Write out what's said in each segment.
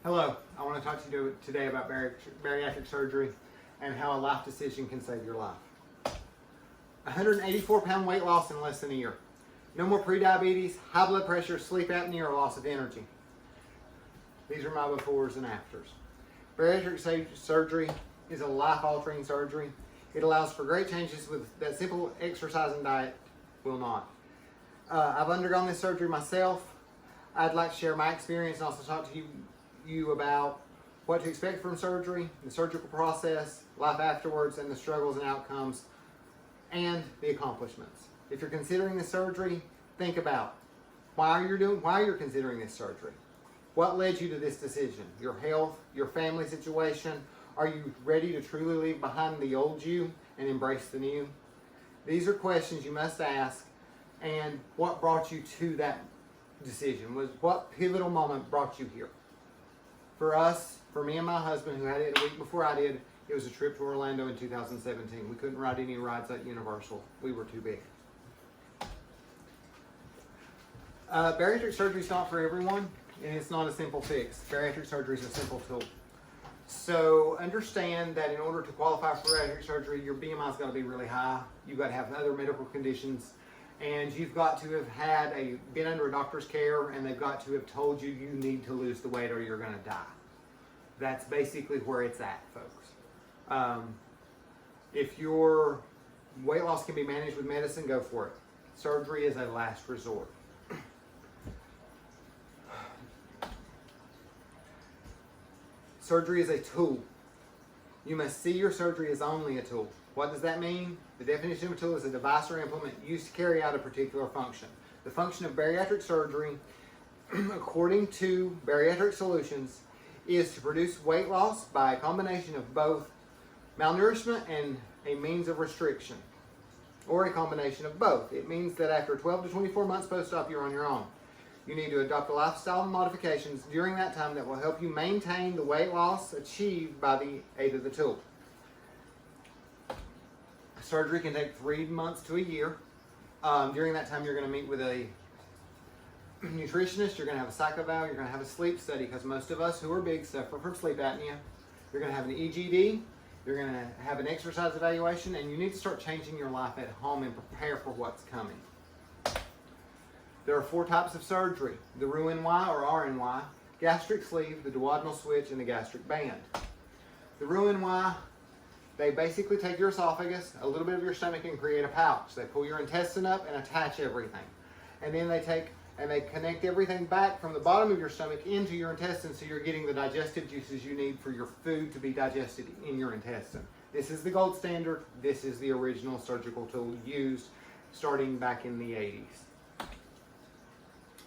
Hello, I want to talk to you today about bariatric surgery and how a life decision can save your life. 184-pound weight loss in less than a year. No more prediabetes, high blood pressure, sleep apnea, or loss of energy. These are my befores and afters. Bariatric surgery is a life-altering surgery. It allows for great changes that simple exercise and diet will not. I've undergone this surgery myself. I'd like to share my experience and also talk to you about what to expect from surgery, the surgical process, life afterwards, and the struggles and outcomes, and the accomplishments. If you're considering this surgery, think about why you're considering this surgery. What led you to this decision? Your health, your family situation. Are you ready to truly leave behind the old you and embrace the new? These are questions you must ask, and what brought you to that decision? What pivotal moment brought you here? For us, for me and my husband, who had it a week before I did, it was a trip to Orlando in 2017. We couldn't ride any rides at Universal. We were too big. Bariatric surgery is not for everyone, and it's not a simple fix. Bariatric surgery is a simple tool. So understand that in order to qualify for bariatric surgery, your BMI's got to be really high. You've got to have other medical conditions, and you've got to have been under a doctor's care, and they've got to have told you you need to lose the weight or you're going to die. That's basically where it's at, folks. If your weight loss can be managed with medicine, go for it. Surgery is a last resort. Surgery is a tool. You must see your surgery as only a tool. What does that mean? The definition of a tool is a device or implement used to carry out a particular function. The function of bariatric surgery, according to Bariatric Solutions, is to produce weight loss by a combination of both malnourishment and a means of restriction, or a combination of both. It means that after 12 to 24 months post-op, you're on your own. You need to adopt a lifestyle modifications during that time that will help you maintain the weight loss achieved by the aid of the tool. Surgery can take 3 months to a year. During that time, you're going to meet with a nutritionist, you're going to have a psychoval, you're going to have a sleep study, because most of us who are big suffer from sleep apnea. You're going to have an EGD, you're going to have an exercise evaluation, and you need to start changing your life at home and prepare for what's coming. There are 4 types of surgery: the Roux-en-Y or RNY, gastric sleeve, the duodenal switch, and the gastric band. The Roux-en-Y, they basically take your esophagus, a little bit of your stomach, and create a pouch. They pull your intestine up and attach everything. And then they connect everything back from the bottom of your stomach into your intestine, so you're getting the digestive juices you need for your food to be digested in your intestine. This is the gold standard. This is the original surgical tool used starting back in the 80s.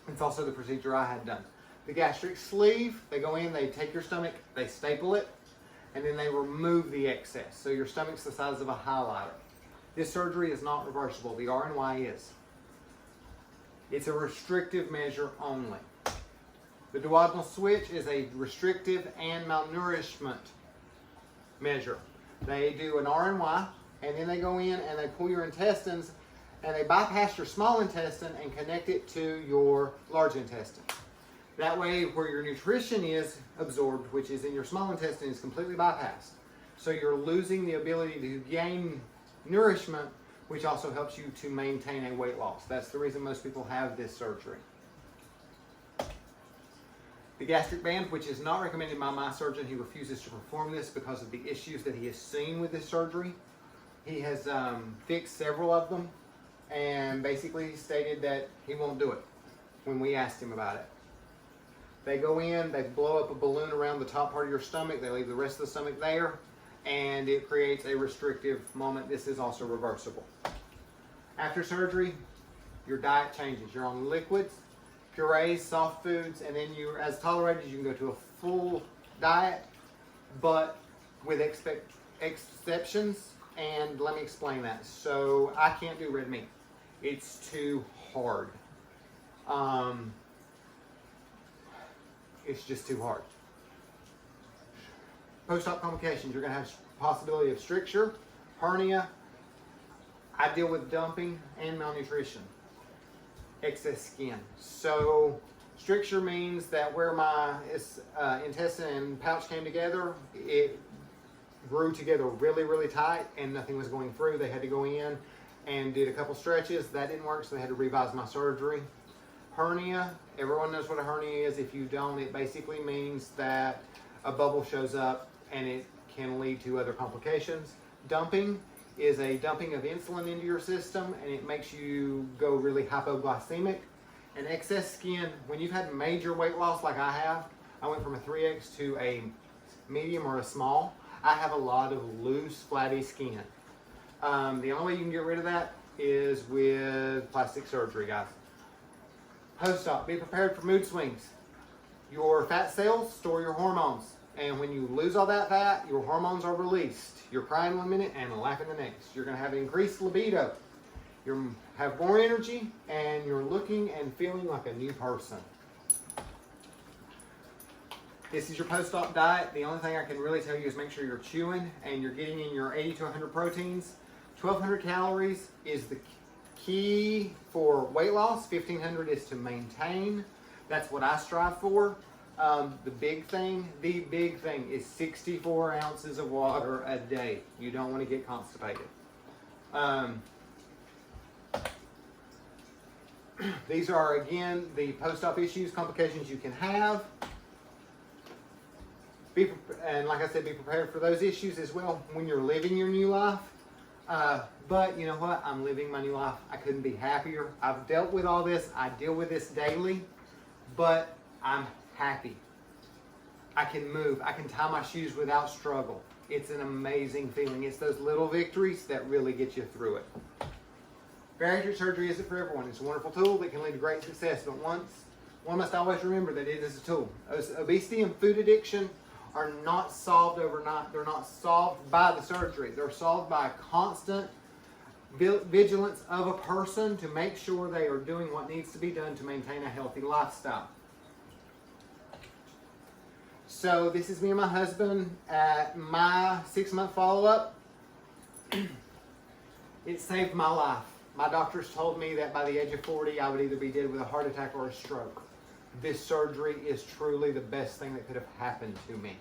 It's also the procedure I had done. The gastric sleeve, they go in, they take your stomach, they staple it, and then they remove the excess. So your stomach's the size of a highlighter. This surgery is not reversible. The RNY is. It's a restrictive measure only. The duodenal switch is a restrictive and malnourishment measure. They do an RNY, and then they go in and they pull your intestines, and they bypass your small intestine and connect it to your large intestine. That way, where your nutrition is absorbed, which is in your small intestine, is completely bypassed. So you're losing the ability to gain nourishment, which also helps you to maintain a weight loss. That's the reason most people have this surgery. The gastric band, which is not recommended by my surgeon, he refuses to perform this because of the issues that he has seen with this surgery. He has fixed several of them, and basically stated that he won't do it when we asked him about it. They go in, they blow up a balloon around the top part of your stomach, they leave the rest of the stomach there, and it creates a restrictive moment. This is also reversible. After surgery, your diet changes. You're on liquids, purees, soft foods, and then you're, as tolerated, you can go to a full diet, but with exceptions, and let me explain that. So I can't do red meat. It's too hard. It's just too hard. Post-op complications, you're going to have possibility of stricture, hernia. I deal with dumping and malnutrition, excess skin. So Stricture means that where my intestine and pouch came together, it grew together really, really tight and nothing was going through. They had to go in and did a couple stretches. That didn't work, so they had to revise my surgery. Hernia, everyone knows what a hernia is. If you don't, it basically means that a bubble shows up and it can lead to other complications. Dumping is a dumping of insulin into your system and it makes you go really hypoglycemic. And excess skin, when you've had major weight loss like I have, I went from a 3X to a medium or a small. I have a lot of loose, flabby skin. The only way you can get rid of that is with plastic surgery, guys. Post-op, be prepared for mood swings. Your fat cells store your hormones. And when you lose all that fat, your hormones are released. You're crying one minute and laughing the next. You're gonna have increased libido. You have more energy and you're looking and feeling like a new person. This is your post-op diet. The only thing I can really tell you is make sure you're chewing and you're getting in your 80 to 100 proteins. 1,200 calories is the key for weight loss. 1,500 is to maintain. That's what I strive for. The big thing is 64 ounces of water a day. You don't want to get constipated. These are, again, the post-op issues, complications you can have. And like I said, be prepared for those issues as well when you're living your new life. But you know what? I'm living my new life. I couldn't be happier. I've dealt with all this. I deal with this daily, but I'm happy. I can move. I can tie my shoes without struggle. It's an amazing feeling. It's those little victories that really get you through it. Bariatric surgery isn't for everyone. It's a wonderful tool that can lead to great success, but one must always remember that it is a tool. Obesity and food addiction are not solved overnight. They're not solved by the surgery. They're solved by a constant vigilance of a person to make sure they are doing what needs to be done to maintain a healthy lifestyle. So this is me and my husband at my 6-month follow-up. It saved my life. My doctors told me that by the age of 40, I would either be dead with a heart attack or a stroke. This surgery is truly the best thing that could have happened to me.